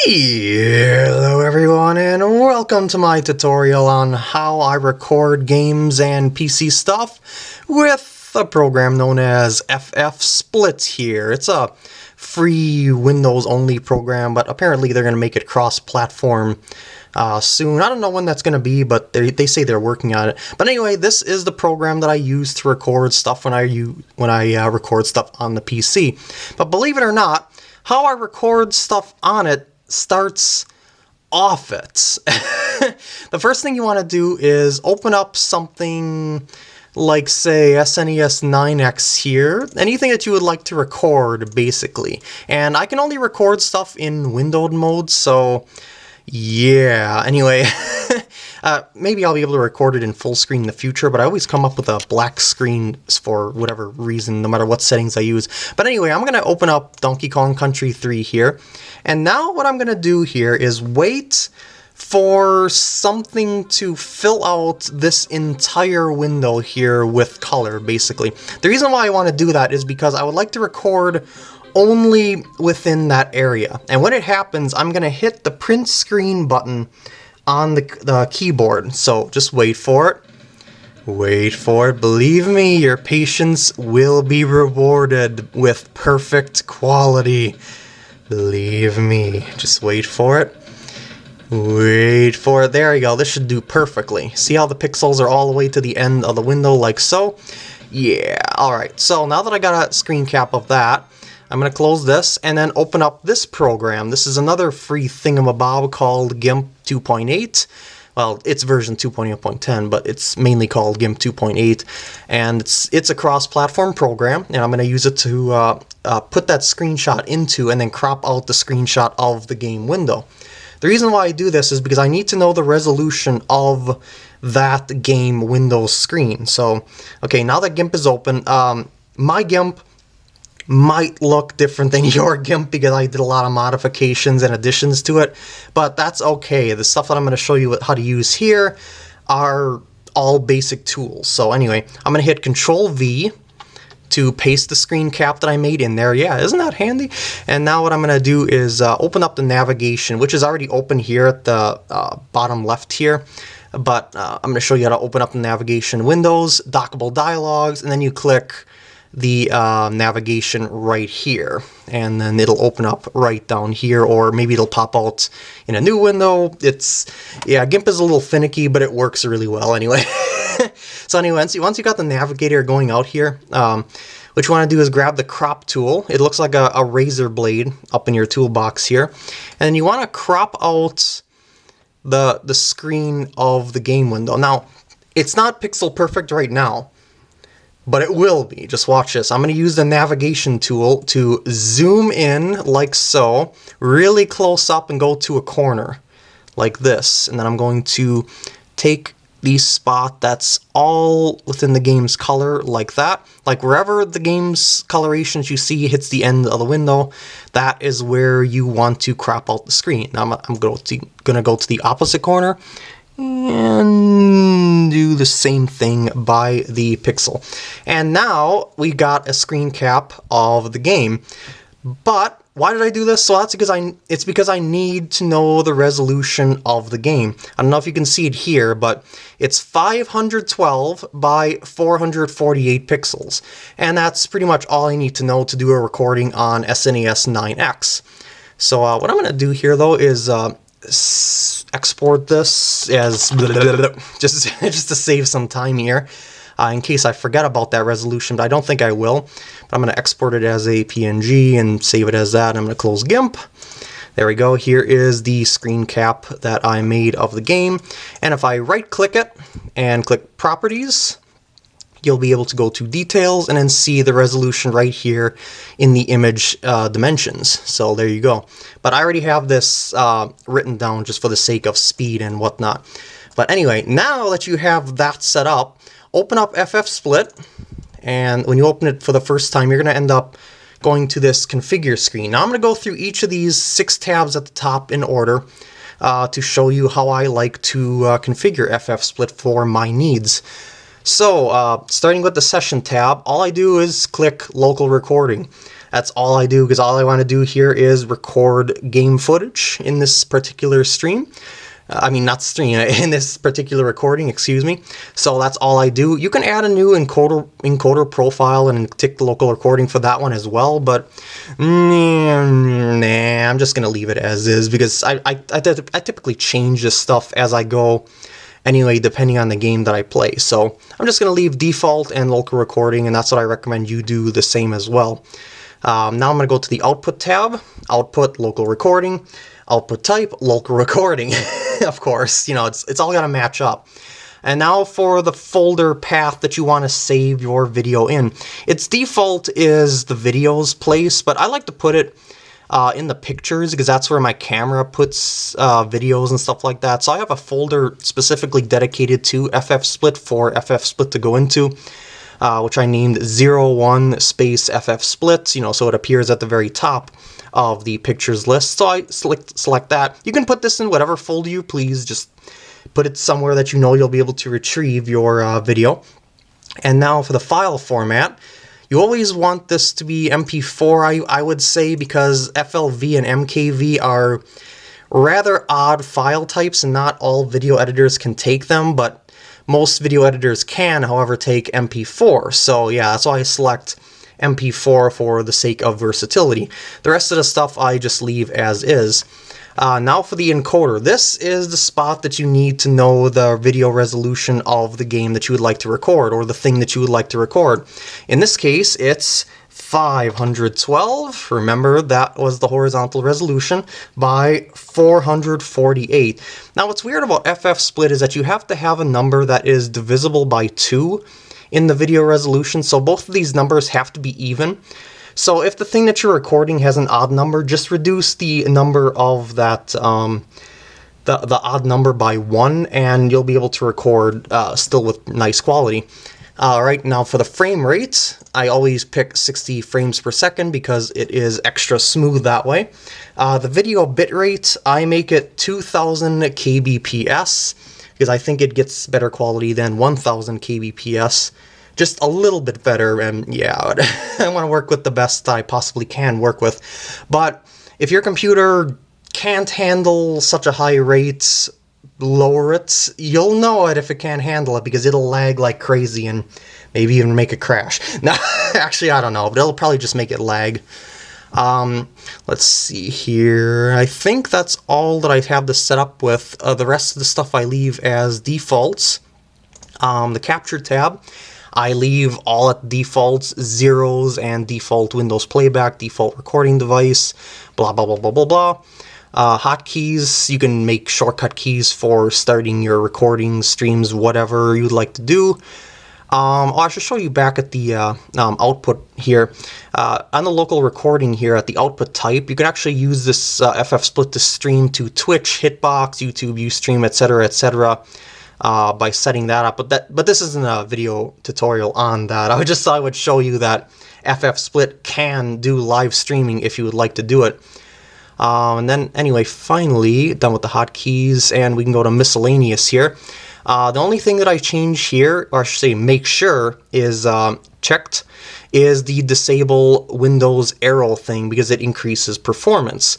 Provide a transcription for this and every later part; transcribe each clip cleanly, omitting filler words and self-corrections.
Hello everyone and welcome to my tutorial on how I record games and PC stuff with a program known as FF Split here. It's a free Windows only program, but apparently they're going to make it cross-platform soon. I don't know when that's going to be, but they say they're working on it. But anyway, this is the program that I use to record stuff when I record stuff on the PC. But believe it or not, how I record stuff on it starts off it. The first thing you want to do is open up something like, say, SNES 9X here. Anything that you would like to record, basically. And I can only record stuff in windowed mode, so yeah. Anyway, maybe I'll be able to record it in full screen in the future, but I always come up with a black screen for whatever reason, no matter what settings I use. But anyway, I'm going to open up Donkey Kong Country 3 here. And now what I'm going to do here is wait for something to fill out this entire window here with color, basically. The reason why I want to do that is because I would like to record only within that area. And when it happens, I'm going to hit the print screen button on the keyboard. So just wait for it. Wait for it. Believe me, your patience will be rewarded with perfect quality. Believe me. Just wait for it. Wait for it. There you go. This should do perfectly. See how the pixels are all the way to the end of the window like so? Yeah. Alright. So now that I got a screen cap of that, I'm going to close this and then open up this program. This is another free thingamabob called GIMP 2.8. Well, it's version 2.8.10, but it's mainly called GIMP 2.8. And it's a cross-platform program, and I'm going to use it to put that screenshot into and then crop out the screenshot of the game window. The reason why I do this is because I need to know the resolution of that game window screen. So, okay, now that GIMP is open, my GIMP might look different than your GIMP because I did a lot of modifications and additions to it, but that's okay. The stuff that I'm going to show you how to use here are all basic tools. So anyway, I'm going to hit Control-V to paste the screen cap that I made in there. Yeah, isn't that handy? And now what I'm going to do is open up the navigation, which is already open here at the bottom left here. But I'm going to show you how to open up the navigation windows, dockable dialogues, and then you click the navigation right here, and then it'll open up right down here, or maybe it'll pop out in a new window. Yeah, GIMP is a little finicky, but it works really well anyway. So anyway, once you got the navigator going out here, what you want to do is grab the crop tool. It looks like a razor blade up in your toolbox here, and then you want to crop out the screen of the game window. Now, it's not pixel perfect right now, but it will be. Just watch this. I'm going to use the navigation tool to zoom in like so, really close up and go to a corner like this. And then I'm going to take the spot that's all within the game's color like that. Like wherever the game's colorations you see hits the end of the window, that is where you want to crop out the screen. Now I'm going to go to the opposite corner and do the same thing by the pixel. And now we got a screen cap of the game. But why did I do this? So that's because I need to know the resolution of the game. I don't know if you can see it here, but it's 512 by 448 pixels. And that's pretty much all I need to know to do a recording on SNES 9X. So what I'm going to do here though is export this as just to save some time here, in case I forget about that resolution, but I don't think I will. But I'm going to export it as a PNG and save it as that. I'm going to close GIMP. There we go. Here is the screen cap that I made of the game. And if I right click it and click Properties, you'll be able to go to Details and then see the resolution right here in the image dimensions. So there you go. But I already have this written down just for the sake of speed and whatnot. But anyway, now that you have that set up, open up FF Split. And when you open it for the first time, you're going to end up going to this Configure screen. Now I'm going to go through each of these 6 tabs at the top in order to show you how I like to configure FF Split for my needs. So, starting with the Session tab, all I do is click Local Recording. That's all I do, because all I want to do here is record game footage in this particular stream. I mean, not stream, in this particular recording, excuse me. So that's all I do. You can add a new encoder profile and tick the local recording for that one as well, but nah, I'm just going to leave it as is, because I typically change this stuff as I go anyway, depending on the game that I play. So I'm just going to leave default and local recording, and that's what I recommend you do the same as well. Now I'm going to go to the output tab, output, local recording, output type, local recording. Of course, you know, it's all got to match up. And now for the folder path that you want to save your video in. Its default is the videos place, but I like to put it in the pictures, because that's where my camera puts videos and stuff like that. So I have a folder specifically dedicated to FF Split for FF Split to go into, which I named 01 space FF Split, you know, so it appears at the very top of the pictures list. So I select that. You can put this in whatever folder you please, just put it somewhere that you know you'll be able to retrieve your video. And now for the file format, you always want this to be MP4, I would say, because FLV and MKV are rather odd file types, and not all video editors can take them, but most video editors can, however, take MP4. So yeah, that's why I select MP4 for the sake of versatility. The rest of the stuff I just leave as is. Now for the encoder. This is the spot that you need to know the video resolution of the game that you would like to record, or the thing that you would like to record. In this case, it's 512, remember that was the horizontal resolution, by 448. Now what's weird about FF Split is that you have to have a number that is divisible by 2 in the video resolution, so both of these numbers have to be even. So if the thing that you're recording has an odd number, just reduce the number of that, the odd number by 1, and you'll be able to record still with nice quality. Alright, now for the frame rate, I always pick 60 frames per second because it is extra smooth that way. The video bitrate, I make it 2000 kbps, because I think it gets better quality than 1000 kbps. Just a little bit better, and yeah, I want to work with the best I possibly can work with. But if your computer can't handle such a high rate, lower it. You'll know it if it can't handle it, because it'll lag like crazy and maybe even make it crash. Now, actually, I don't know, but it'll probably just make it lag. Let's see here. I think that's all that I have this set up with. The rest of the stuff I leave as defaults. The capture tab, I leave all at defaults, zeros, and default Windows playback, default recording device, blah, blah, blah, blah, blah, blah. Hotkeys, you can make shortcut keys for starting your recordings, streams, whatever you'd like to do. I should show you back at the output here. On the local recording here at the output type, you can actually use this FF Split to stream to Twitch, Hitbox, YouTube, Ustream, etc., etc. By setting that up. But this isn't a video tutorial on that. I just thought I would show you that FF Split can do live streaming if you would like to do it. And then anyway, finally, done with the hotkeys, and we can go to miscellaneous here. The only thing that I change here, or I should say make sure is checked, is the disable Windows arrow thing, because it increases performance.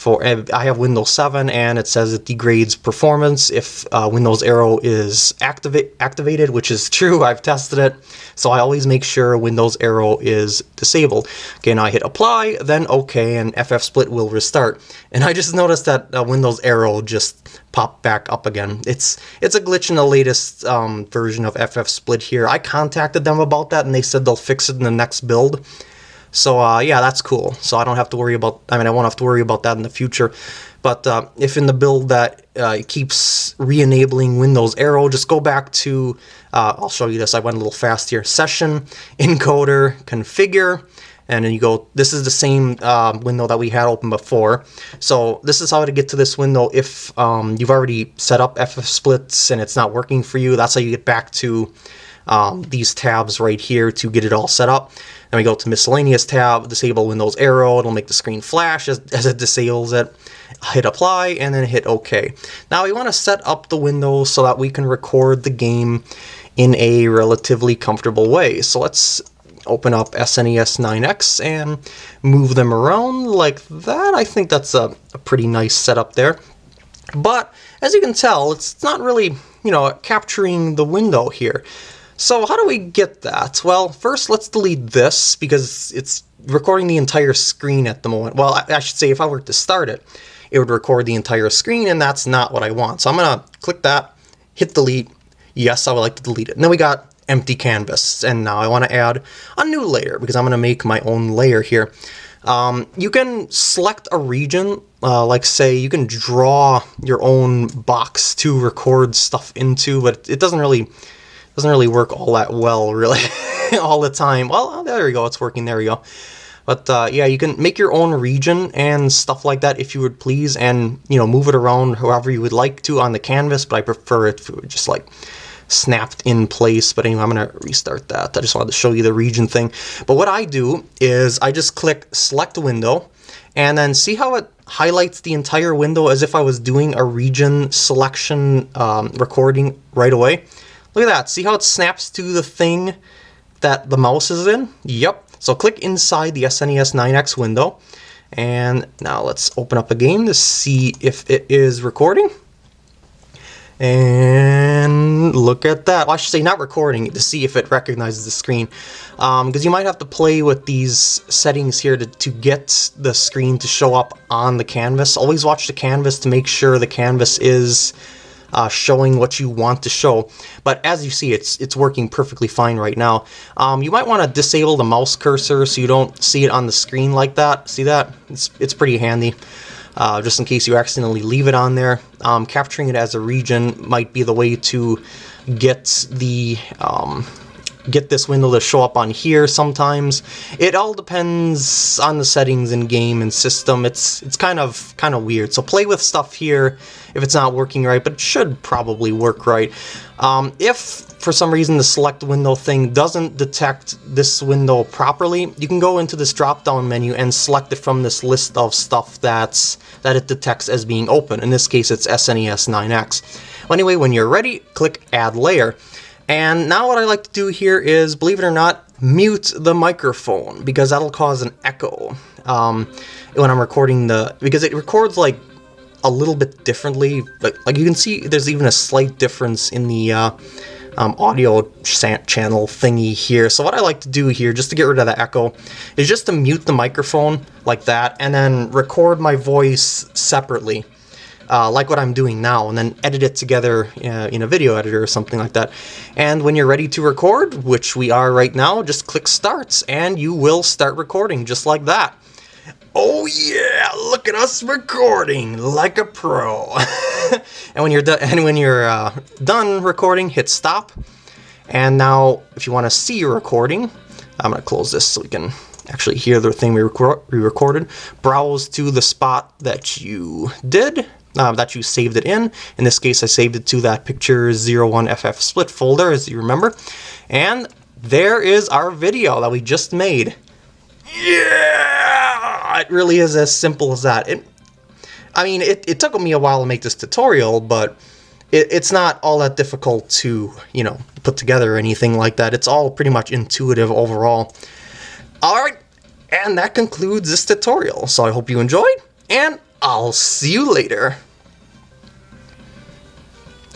I have Windows 7, and it says it degrades performance if Windows arrow is activated, which is true. I've tested it, so I always make sure Windows arrow is disabled. Okay, now I hit apply, then OK, and FF Split will restart. And I just noticed that Windows arrow just popped back up again. It's a glitch in the latest version of FF Split here. I contacted them about that, and they said they'll fix it in the next build. So yeah, that's cool. So I don't have to worry about, I won't have to worry about that in the future. But if in the build that it keeps re-enabling Windows arrow, just go back to, I'll show you this, I went a little fast here, session, encoder, configure, and then you go, this is the same window that we had open before. So this is how to get to this window if you've already set up FF Splits and it's not working for you. That's how you get back to these tabs right here to get it all set up. Then we go to miscellaneous tab, disable Windows arrow, it'll make the screen flash as it disables it. Hit apply and then hit OK. Now we want to set up the window so that we can record the game in a relatively comfortable way. So let's open up SNES 9X and move them around like that. I think that's a pretty nice setup there. But as you can tell, it's not really, capturing the window here. So how do we get that? Well, first let's delete this because it's recording the entire screen at the moment. Well, I should say if I were to start it, it would record the entire screen, and that's not what I want. So I'm going to click that, hit delete. Yes, I would like to delete it. And then we got empty canvas, and now I want to add a new layer because I'm going to make my own layer here. You can select a region, like say you can draw your own box to record stuff into, but it doesn't really work all that well, really, all the time. Well, there we go, it's working, there we go. But yeah, you can make your own region and stuff like that if you would please, and move it around however you would like to on the canvas, but I prefer it if it would just like snapped in place. But anyway, I'm going to restart that. I just wanted to show you the region thing. But what I do is I just click select window, and then see how it highlights the entire window as if I was doing a region selection recording right away. Look at that. See how it snaps to the thing that the mouse is in? Yep. So click inside the SNES 9X window, and now let's open up a game to see if it is recording. And look at that. Well, I should say not recording, to see if it recognizes the screen. Because you might have to play with these settings here to get the screen to show up on the canvas. Always watch the canvas to make sure the canvas is showing what you want to show. But as you see, it's working perfectly fine right now. You might want to disable the mouse cursor so you don't see it on the screen like that. See that? It's pretty handy. Just in case you accidentally leave it on there. Capturing it as a region might be the way to get the get this window to show up on here sometimes. It all depends on the settings in game and system. It's kind of weird. So play with stuff here if it's not working right, but it should probably work right. If for some reason the select window thing doesn't detect this window properly, you can go into this drop-down menu and select it from this list of stuff that it detects as being open. In this case, it's SNES 9X. Well, anyway, when you're ready, click Add Layer. And now what I like to do here is, believe it or not, mute the microphone, because that'll cause an echo when I'm recording because it records like a little bit differently. Like you can see there's even a slight difference in the audio channel thingy here. So what I like to do here, just to get rid of the echo, is just to mute the microphone like that, and then record my voice separately. Like what I'm doing now, and then edit it together in a video editor or something like that. And when you're ready to record, which we are right now, just click Start, and you will start recording just like that. Oh yeah, look at us recording like a pro. And when you're done recording, hit stop. And now, if you want to see your recording, I'm going to close this so we can actually hear the thing we recorded. Browse to the spot that you did. That you saved it in. In this case, I saved it to that Picture 01FF split folder, as you remember. And there is our video that we just made. Yeah! It really is as simple as that. It took me a while to make this tutorial, but it's not all that difficult to, put together or anything like that. It's all pretty much intuitive overall. Alright, and that concludes this tutorial. So I hope you enjoyed, and I'll see you later.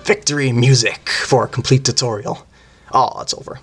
Victory music for a complete tutorial. Oh, it's over.